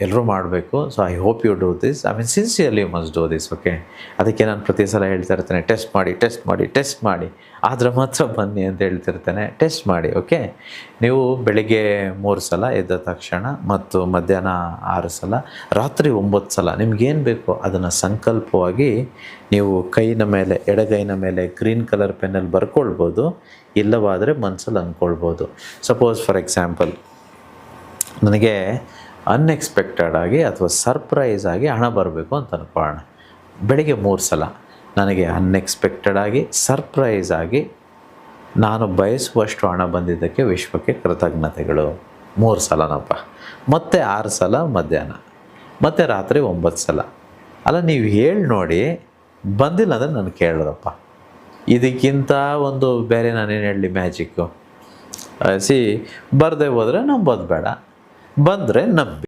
ಎಲ್ಲರೂ ಮಾಡಬೇಕು. So I hope you do this. I mean sincerely you must do this. Okay, ಅದಕ್ಕೆ ನಾನು ಪ್ರತಿ ಸಲ ಹೇಳ್ತಾ ಇರ್ತೇನೆ, ಟೆಸ್ಟ್ ಮಾಡಿ ಆದರೆ ಮಾತ್ರ ಬನ್ನಿ ಅಂತ ಹೇಳ್ತಿರ್ತೇನೆ. ಟೆಸ್ಟ್ ಮಾಡಿ. ಓಕೆ, ನೀವು ಬೆಳಿಗ್ಗೆ 3 ಸಲ ಎದ್ದ ತಕ್ಷಣ ಮತ್ತು ಮಧ್ಯಾಹ್ನ 6 ಸಲ, ರಾತ್ರಿ 9 ಸಲ ನಿಮಗೇನು ಬೇಕೋ ಅದನ್ನು ಸಂಕಲ್ಪವಾಗಿ ನೀವು ಎಡಗೈನ ಮೇಲೆ ಗ್ರೀನ್ ಕಲರ್ ಪೆನ್ನಲ್ಲಿ ಬರ್ಕೊಳ್ಬೋದು, ಇಲ್ಲವಾದರೆ ಮನಸ್ಸಲ್ಲಿ ಅಂದ್ಕೊಳ್ಬೋದು. ಸಪೋಸ್ ಫಾರ್ ಎಕ್ಸಾಂಪಲ್, ನನಗೆ ಅನ್ಎಕ್ಸ್ಪೆಕ್ಟೆಡ್ ಆಗಿ ಅಥವಾ ಸರ್ಪ್ರೈಸ್ ಆಗಿ ಹಣ ಬರಬೇಕು ಅಂತ ಅಂದ್ಕೊಳ್ಳೋಣ. ಬೆಳಿಗ್ಗೆ 3 ಸಲ ನನಗೆ ಅನ್ಎಕ್ಸ್ಪೆಕ್ಟೆಡ್ ಆಗಿ, ಸರ್ಪ್ರೈಸ್ ಆಗಿ ನಾನು ಬಯಸುವಷ್ಟು ಹಣ ಬಂದಿದ್ದಕ್ಕೆ ವಿಶ್ವಕ್ಕೆ ಕೃತಜ್ಞತೆಗಳು. 3 ಸಲನಪ್ಪ. ಮತ್ತೆ 6 ಸಲ ಮಧ್ಯಾಹ್ನ, ಮತ್ತು ರಾತ್ರಿ 9 ಸಲ. ಅಲ್ಲ, ನೀವು ಹೇಳಿ ನೋಡಿ, ಬಂದಿಲ್ಲ ಅಂದರೆ ನಾನು ಕೇಳೋದಪ್ಪ. ಇದಕ್ಕಿಂತ ಒಂದು ಬೇರೆ ನಾನೇನು ಹೇಳಲಿ ಮ್ಯಾಜಿಕ್ಕು? ಬರದೆ ಹೋದರೆ ನಂಬೋದು ಬೇಡ, ಬಂದರೆ ನಂಬಿ.